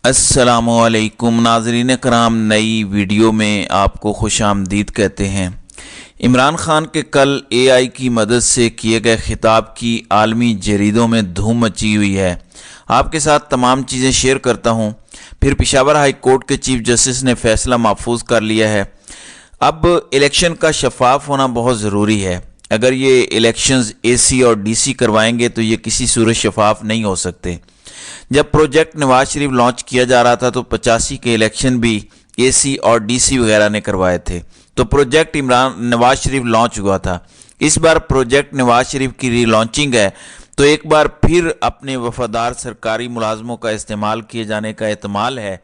السلام علیکم ناظرین کرام، نئی ویڈیو میں آپ کو خوش آمدید کہتے ہیں۔ عمران خان کے کل اے آئی کی مدد سے کیے گئے خطاب کی عالمی جریدوں میں دھوم مچی ہوئی ہے۔ آپ کے ساتھ تمام چیزیں شیئر کرتا ہوں۔ پھر پشاور ہائی کورٹ کے چیف جسٹس نے فیصلہ محفوظ کر لیا ہے۔ اب الیکشن کا شفاف ہونا بہت ضروری ہے۔ اگر یہ الیکشنز اے سی اور ڈی سی کروائیں گے تو یہ کسی صورت شفاف نہیں ہو سکتے۔ جب پروجیکٹ نواز شریف لانچ کیا جا رہا تھا تو 85 کے الیکشن بھی اے سی اور ڈی سی وغیرہ نے کروائے تھے، تو پروجیکٹ نواز شریف لانچ ہوا تھا۔ اس بار پروجیکٹ نواز شریف کی ری لانچنگ ہے، تو ایک بار پھر اپنے وفادار سرکاری ملازموں کا استعمال کیے جانے کا احتمال ہے۔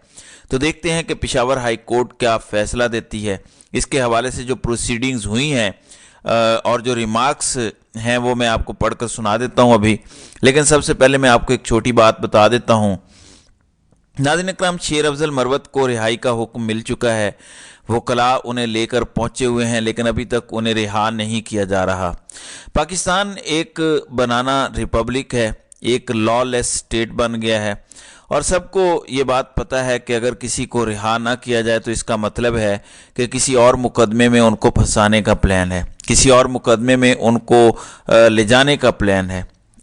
تو دیکھتے ہیں کہ پشاور ہائی کورٹ کیا فیصلہ دیتی ہے۔ اس کے حوالے سے جو پروسیڈنگز ہوئی ہیں اور جو ریمارکس ہیں وہ میں آپ کو پڑھ کر سنا دیتا ہوں ابھی، لیکن سب سے پہلے میں آپ کو ایک چھوٹی بات بتا دیتا ہوں۔ ناظرین اکرام، شیر افضل مروت کو رہائی کا حکم مل چکا ہے۔ وکلاء انہیں لے کر پہنچے ہوئے ہیں، لیکن ابھی تک انہیں رہا نہیں کیا جا رہا۔ پاکستان ایک بنانا ریپبلک ہے، ایک لا لیس اسٹیٹ بن گیا ہے، اور سب کو یہ بات پتہ ہے کہ اگر کسی کو رہا نہ کیا جائے تو اس کا مطلب ہے کہ کسی اور مقدمے میں ان کو پھنسانے کا پلان ہے، کسی اور مقدمے میں ان کو لے جانے کا پلان ہے۔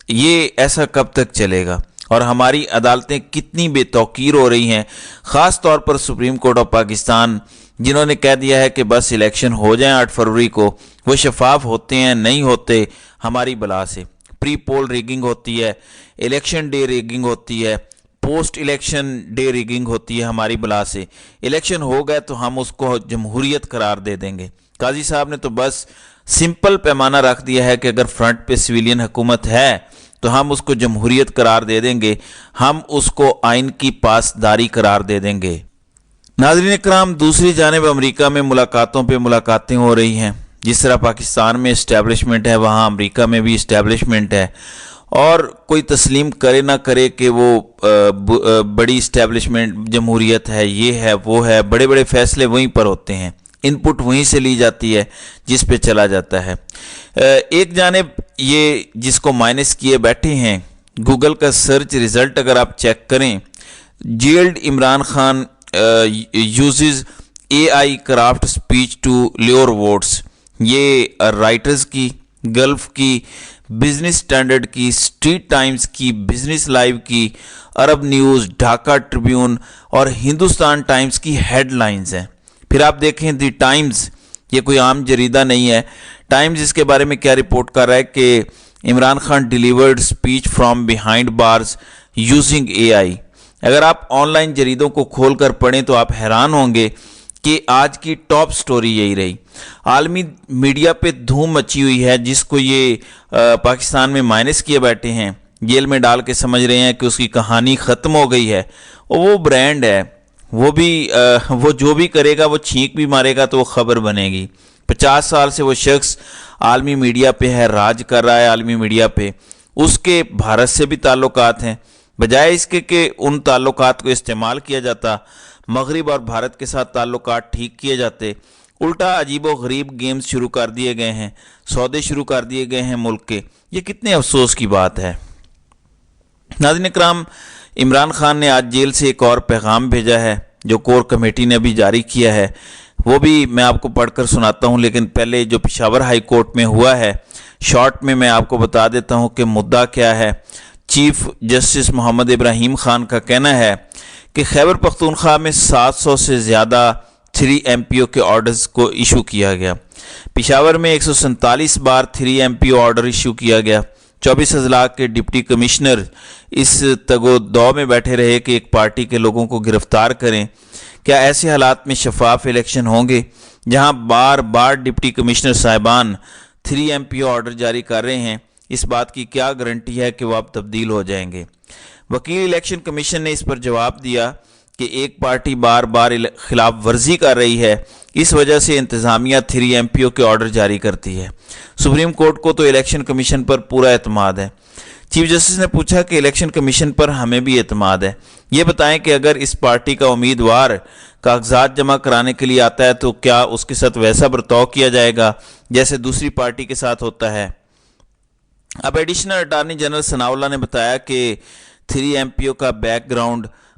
یہ ایسا کب تک چلے گا؟ اور ہماری عدالتیں کتنی بے توقیر ہو رہی ہیں، خاص طور پر سپریم کورٹ آف پاکستان، جنہوں نے کہہ دیا ہے کہ بس الیکشن ہو جائیں 8 فروری کو۔ وہ شفاف ہوتے ہیں نہیں ہوتے ہماری بلا سے۔ پری پول ریگنگ ہوتی ہے، الیکشن ڈے ریگنگ ہوتی ہے، پوسٹ الیکشن ڈے ریگنگ ہوتی ہے ہماری بلا سے۔ الیکشن ہو گئے تو ہم اس کو جمہوریت قرار دے دیں گے۔ قاضی صاحب نے تو بس سمپل پیمانہ رکھ دیا ہے کہ اگر فرنٹ پہ سویلین حکومت ہے تو ہم اس کو جمہوریت قرار دے دیں گے، ہم اس کو آئین کی پاسداری قرار دے دیں گے۔ ناظرین اکرام، دوسری جانب امریکہ میں ملاقاتوں پہ ملاقاتیں ہو رہی ہیں۔ جس طرح پاکستان میں اسٹیبلشمنٹ ہے، وہاں امریکہ میں بھی اسٹیبلشمنٹ ہے، اور کوئی تسلیم کرے نہ کرے کہ وہ بڑی اسٹیبلشمنٹ جمہوریت ہے، یہ ہے وہ ہے، بڑے بڑے فیصلے وہیں پر ہوتے ہیں، ان پٹ وہیں سے لی جاتی ہے جس پہ چلا جاتا ہے۔ ایک جانب یہ جس کو مائنس کیے بیٹھے ہیں، گوگل کا سرچ ریزلٹ اگر آپ چیک کریں، jailed Imran Khan uses A I craft speech to lure votes, یہ رائٹرز کی، گلف کی، بزنس اسٹینڈرڈ کی، اسٹریٹ ٹائمز کی، بزنس لائیو کی، عرب نیوز، ڈھاکہ ٹریبیون اور ہندوستان ٹائمز کی ہیڈ لائنز ہیں۔ پھر آپ دیکھیں دی ٹائمز، یہ کوئی عام جریدہ نہیں ہے۔ ٹائمز اس کے بارے میں کیا رپورٹ کر رہا ہے کہ Imran Khan delivered speech from behind bars using A I. اگر آپ آن لائن جریدوں کو کھول کر پڑھیں تو آپ حیران ہوں گے کہ آج کی ٹاپ سٹوری یہی رہی۔ عالمی میڈیا پہ دھوم مچی ہوئی ہے، جس کو یہ پاکستان میں مائنس کیے بیٹھے ہیں، جیل میں ڈال کے سمجھ رہے ہیں کہ اس کی کہانی ختم ہو گئی ہے۔ وہ برانڈ ہے، وہ جو بھی کرے گا، وہ چھینک بھی مارے گا تو وہ خبر بنے گی۔ 50 سال سے وہ شخص عالمی میڈیا پہ ہے، راج کر رہا ہے عالمی میڈیا پہ۔ اس کے بھارت سے بھی تعلقات ہیں، بجائے اس کے کہ ان تعلقات کو استعمال کیا جاتا، مغرب اور بھارت کے ساتھ تعلقات ٹھیک کیے جاتے، الٹا عجیب و غریب گیمز شروع کر دیے گئے ہیں، سودے شروع کر دیے گئے ہیں ملک کے۔ یہ کتنے افسوس کی بات ہے۔ ناظرین اکرام، عمران خان نے آج جیل سے ایک اور پیغام بھیجا ہے جو کور کمیٹی نے ابھی جاری کیا ہے، وہ بھی میں آپ کو پڑھ کر سناتا ہوں، لیکن پہلے جو پشاور ہائی کورٹ میں ہوا ہے شارٹ میں آپ کو بتا دیتا ہوں کہ مدعا کیا ہے۔ چیف جسٹس محمد ابراہیم خان کا کہنا ہے کہ خیبر پختونخوا میں 700 سے زیادہ 3 MPO کے آرڈرز کو ایشو کیا گیا۔ پشاور میں 147 بار 3 MPO آرڈر ایشو کیا گیا۔ 24 اضلاع کے ڈپٹی کمشنر اس تگ و دو میں بیٹھے رہے کہ ایک پارٹی کے لوگوں کو گرفتار کریں۔ کیا ایسے حالات میں شفاف الیکشن ہوں گے جہاں بار بار ڈپٹی کمشنر صاحبان 3 MPO آرڈر جاری کر رہے ہیں؟ اس بات کی کیا گارنٹی ہے کہ وہ اب تبدیل ہو جائیں گے؟ وکیل الیکشن کمیشن نے اس پر جواب دیا کہ ایک پارٹی بار بار خلاف ورزی کر رہی ہے، اس وجہ سے انتظامیہ 3 MPO کے آرڈر جاری کرتی ہے۔ سپریم کورٹ کو تو الیکشن کمیشن پر پورا اعتماد ہے۔ چیف جسٹس نے پوچھا کہ الیکشن کمیشن پر ہمیں بھی اعتماد ہے، یہ بتائیں کہ اگر اس پارٹی کا امیدوار کاغذات جمع کرانے کے لیے آتا ہے تو کیا اس کے ساتھ ویسا برتاؤ کیا جائے گا جیسے دوسری پارٹی کے ساتھ ہوتا ہے؟ اب ایڈیشنل اٹارنی جنرل ثناء اللہ نے بتایا کہ 3 MPO کا بیک گراؤنڈ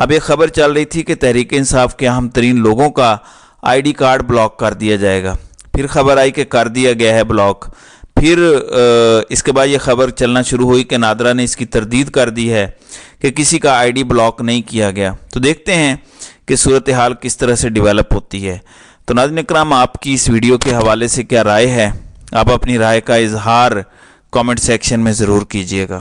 اب ایک خبر چل رہی تھی کہ تحریک انصاف کے اہم ترین لوگوں کا آئی ڈی کارڈ بلاک کر دیا جائے گا، پھر خبر آئی کہ کر دیا گیا ہے بلاک، پھر اس کے بعد یہ خبر چلنا شروع ہوئی کہ نادرا نے اس کی تردید کر دی ہے کہ کسی کا آئی ڈی بلاک نہیں کیا گیا۔ تو دیکھتے ہیں کہ صورتحال کس طرح سے ڈیولپ ہوتی ہے۔ تو ناظرین اکرام، آپ کی اس ویڈیو کے حوالے سے کیا رائے ہے؟ آپ اپنی رائے کا اظہار کامنٹ سیکشن میں ضرور کیجیے گا۔